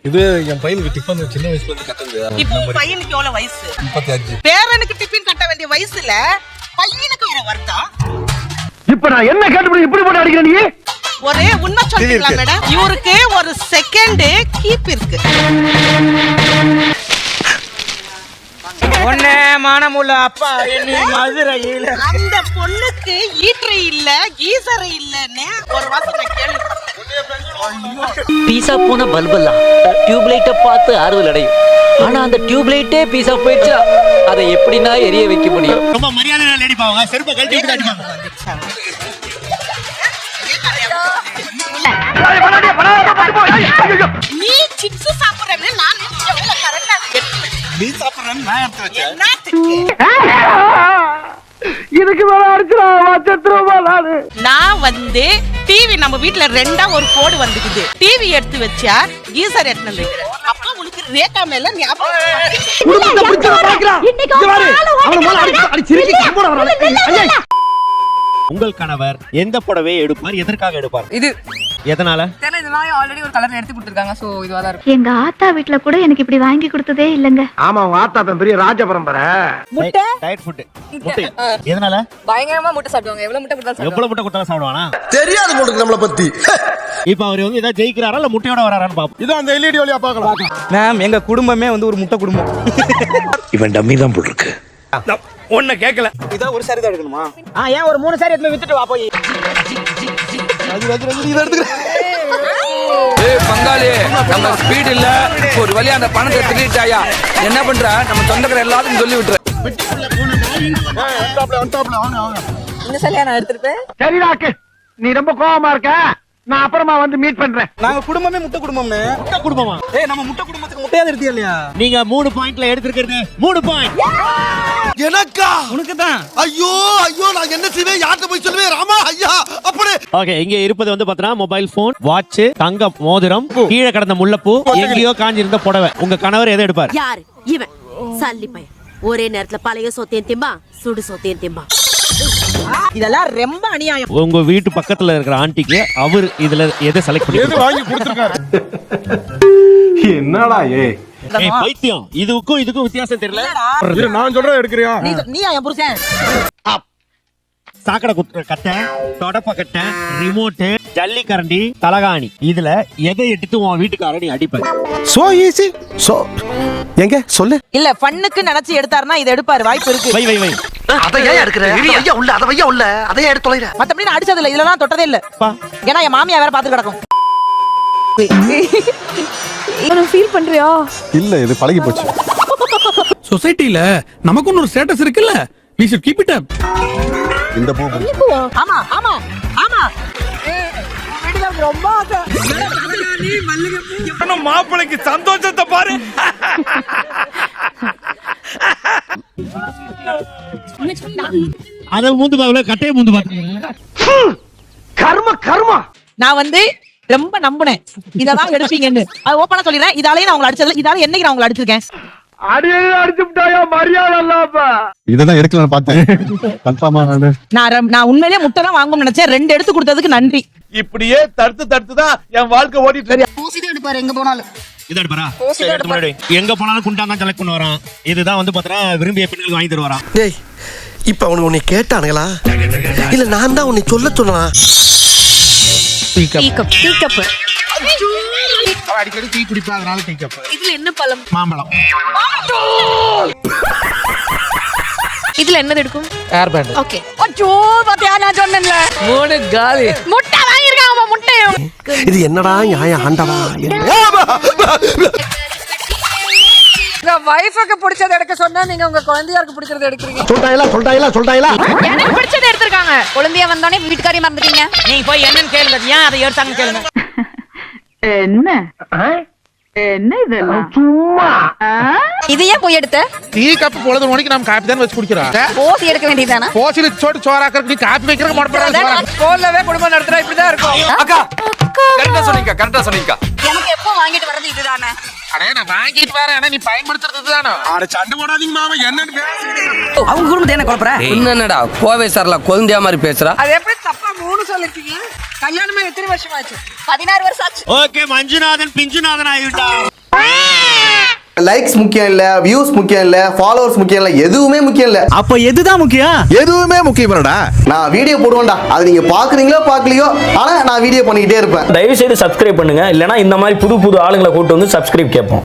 இது என் பையனுக்கு டிஃபன் சின்ன வயசுல இருந்து கட்டது. இப்போ பையனுக்கு எவ்வளவு வயசு? 35. பேரனுக்கு டிஃபன் கட்ட வேண்டிய வயசுல பையனுக்கு வர வருத்தம். இப்ப நான் என்ன கேட்டு இப்படி போட்டு அடிக்கிறேன் நீ? ஒரே உண்மை சொல்றீங்களா மேடம்? இவருக்கு ஒரு செகண்ட் கீப் இருக்கு. ஒன்னே மானமுள்ள அப்பா என்ன மதுரையில அந்த பொண்ணுக்கு ஈட்டரை இல்ல கீசரை இல்லன்னு ஒரு வாசனை கேள்விப்பட்டேன். பீஸா போன பல்பெல்லாம் டியூப்லைட்டை பார்த்து ஆறுதல் அடையும். ஆனா அந்த டியூப்லைட்டே பீஸா போயிடுச்சா அதை எப்படின்னா எரிய வைக்க முடியும்? ரொம்ப மரியாதை அடிப்பாங்க. செருப்பை கழட்டி விட்டு அடிப்பாங்க. நீ சிப்ஸ் சாப்பிடுறேன்னு நான் கரெக்டா நீ சாப்பிடுறேன்னு நான் எடுத்து வச்சேன். இதுக்கு மேல அடிச்சுடா நான் வந்து டிவி நம்ம வீட்ல ரெண்டா ஒரு கோடு வந்துக்குது. டிவி எடுத்து வச்சா கீசர் எடுத்து வந்துக்கிறேன். அப்ப உனக்கு ரேகா மேல ஞாபகம். உங்கள் கணவர் எந்த புடவையை எடுப்பார், எதற்காக எடுப்பார்? இது எதனால? ஆல்ரெடி ஒரு கலர் எடுத்து கொடுத்துருக்காங்க. சோ இதுவா தான் இருக்கும். எங்க ஆத்தா வீட்ல கூட எனக்கு இப்படி வாங்கி கொடுத்ததே இல்லங்க. ஆமா உங்க ஆத்தா பெரிய ராஜ பரம்பரை. முட்டை டயட் ஃபுட். முட்டை எதனால? பயங்கரமா முட்டை சாப்பிடுவாங்க. எவ்வளவு முட்டை கொடுத்தாலும் எவ்வளவு முட்டை கொடுத்தாலும் சாப்பிடுவானா? தெரியாது உங்களுக்கு நம்மள பத்தி. இப்ப அவர் வந்து ஏதாவது ஜெயிக்கிறாரா இல்ல முட்டையோட வராரான்னு பாப்போம். இதோ அந்த எல்இடி வழியா பார்க்கலாம். மேம் எங்க குடும்பமே வந்து ஒரு முட்டை குடும்பம். இவன் டம்மி தான் போல் இருக்கு. ஒண்ணு கேட்கல. இதா ஒரு சாரி தான் எடுக்கணுமா? ஏன் ஒரு 3 சாரி எடுத்து வித்துட்டு வா போய். பங்காளி நம்ம ஸ்பீட் இல்ல, ஒரு வழியா அந்த பணத்தை திருட்டாயா என்ன பண்ற? நம்ம சொந்தக்கார எல்லாத்தையும் சொல்லி விட்டுற. இந்த சலியா நான் எடுத்துருப்பேன். சரிடாக்கு நீ ரொம்ப கோவமா இருக்க. நான் அப்புறமா வந்து மீட் பண்றேன். நாங்க குடும்பமே முட்டை குடும்பம்னு. முட்டை குடும்பமா? நம்ம முட்டை குடும்பத்துக்கு முட்டையா எடுத்தியா இல்லையா? நீங்க 3 பாயிண்ட்ல எடுத்துக்கிறது 3 பாயிண்ட். எனக்கா? உனக்கு தான். ஐயோ ஐயோ நான் என்ன செய்வேன்? யார்கிட்ட போய் சொல்லுவேன்? ராமா ஐயா அப்படி. ஓகே, இங்க இருப்பது வந்து பாத்தீங்கன்னா மொபைல் போன், வாட்ச், தங்க மோதிரம், கீழே கடந்த முல்லைப்பூ, எங்கேயோ காஞ்சிருந்த புடவை. உங்க கணவர் எதை எடுப்பார்? யாரு இவன்? சல்லி பையன். ஒரே நேரத்துல பழைய சொத்தையும் திம்பா, சுடு சொத்தையும் திம்பா. இதெல்லாம் ரொம்ப அநியாயம். உங்க வீட்டு பக்கத்துல இருக்கிற ஆண்டிக்கு அவர் இதுல எதை செலக்ட் பண்ணி எது வாங்கி கொடுத்திருக்காரு? என்னடா ஏய் பைத்தியம், இதுக்கும் வித்தியாசம் தெரியல. நான் சொல்றத எடுக்கறியா? நீ என் புருஷன். சாக்கடை குத்துற கட்டை, தொடப்ப கட்டை, ரிமோட், ஜல்லி கரண்டி, தலகாணி, இதுல எதை எடுத்து உன் வீட்டுக்காரர் நீ அடிப்ப? So easy. சோ எங்க சொல்லு. இல்ல ஃபன்னுக்கு நினைச்சு எடுத்தாருன்னா இத எடுப்பாரு. வாய்ப்பு இருக்கு. வை வை வை. அத ஏன் எடுக்கற? ஐயா உள்ள அத வையா உள்ள. அத ஏன் எடுத்து தொலைற? மத்தபடி நான் அடிச்சது இல்ல. இதெல்லாம் தொட்டதே இல்ல. ஏன்னா என் மாமியா வேற பாத்து கிடக்கும். நான் ஃபீல் பண்றியா? இல்ல இது பழகி போச்சு. சொசைட்டில நமக்கு ஒரு ஸ்டேட்டஸ் இருக்குல்ல. we should keep it up. இந்த பூ ஆமா ஆமா ஆமா. ரொம்ப மாப்பிளைக்கு சந்தோஷத்தை பாரு. அத மூந்து பாக்கல, கட்டைய மூந்து பாத்தீங்க. கர்ம நான் வந்து ரொம்ப நம்புனேன் இததான் எடுப்பீங்கன்னு. அது ஓப்பனா சொல்லிடுறேன். இதாலே நான் உங்களை அடிச்சது. இதால என்னைக்கு நான் உங்களை அடிச்சிருக்கேன்? அடிச்சுட்டாயா மரியாதை இல்லாம. இததான் எடுக்கலாம்னு பார்த்தேன். கன்ஃபார்மா நான் உண்மையிலேயே முட்டை தான் வாங்கணும்னு நினைச்சேன். 2 எடுத்து கொடுத்ததுக்கு நன்றி. இப்படியே தடுத்து தான் என் வாழ்க்கை ஓடிட்டு இருக்கு. பூசிட்டு எடுப்பாரு எங்க போனாலும். இத எடுப்பாரா? எங்க போனாலும் குண்டாங்க செலக்ட் பண்ண வரான். இதுதான் வந்து பாத்தா விரும்பிய பெண்களுக்கு வாங்கி தருவாராம். டேய் இப்ப அவனுக்கு உன்னை கேட்டானுங்களா இல்ல நான் தான் உன்னை சொல்ல சொன்னா? Tea cup. அடிக்கடி டீ குடிப்பா, அதனால டீ கப். இதுல என்ன பழம்? மாம்பழம். இதுல என்னது எடுக்கும்? ஏர் பேண்ட். ஓகே. அச்சோ பாத்தியா நான் சொன்னேன்ல. 3 காலி. முட்டை வாங்கிருக்கான் அவன் முட்டையும். இது என்னடா நியாயம் ஆண்டவா? உங்க வைஃப்க்கு பிடிச்சத எடுக்க சொன்னா நீங்க உங்க குழந்தையாருக்கு பிடிச்சத எடுக்கறீங்க. சொல்றாயிலா? எனக்கு பிடிச்சத எடுத்துருக்காங்க. குழந்தையா வந்தானே வீட்டுக்காரி மறந்துட்டீங்க. நீங்க போய் என்னன்னு கேளுங்க. ஏன் அதை எடுத்தாங்க கேளுங்க. என்ன இதெல்லாம் சும்மா இது ஏன் போய் எடுத்த? டீ கப் பொழுது மணிக்கு நாம காப்பி தான் வச்சு குடிக்கிறோம். போசி எடுக்க வேண்டியதானே? போசில சோட்டு சோறாக்கறதுக்கு நீ காப்பி வைக்கிறதுக்கு மடப்பறாங்க. போலவே குடும்பம் நடத்துறா இப்படிதான் இருக்கும். அக்கா கரெக்டா சொன்னீங்க. எனக்கு எப்போ வாங்கிட்டு வரது இதுதானே? அடே நான் வாங்கிட்டு வரேன். ஆனா நீ பயன்படுத்துறது தானே. அட சண்டை போடாதீங்க மாமா. என்னன்னு பேசுறீங்க? அவங்க குடும்பத்தை என்ன குழப்பற? என்னடா கோவை சார்ல கொழுந்தியா மாதிரி பேசுறா? அது எப்படி தப்பா 3 சொல்லிருக்கீங்க? கல்யாணமா எத்தனை வருஷம் ஆச்சு? 16 வருஷம் ஆச்சு. ஓகே, மஞ்சுநாதன் பிஞ்சுநாதன் ஆயிட்டா. லைக்ஸ் முக்கியம் இல்ல, வியூஸ் முக்கியம் இல்ல, ஃபாலோவர்ஸ் முக்கியம் இல்ல, எதுவுமே முக்கியம் இல்ல. அப்ப எதுதான் முக்கியம்? எதுவுமே முக்கியம் இல்லடா. நான் வீடியோ போடுவேன்டா, அது நீங்க பாக்குறீங்களோ பாக்கலையோ, ஆனா நான் வீடியோ பண்ணிக்கிட்டே இருப்பேன். தயவு செய்து சப்ஸ்கிரைப் பண்ணுங்க, இல்லனா இந்த மாதிரி புது புது ஆளுங்களை கூட்டு வந்து சப்ஸ்கிரைப் கேட்போம்.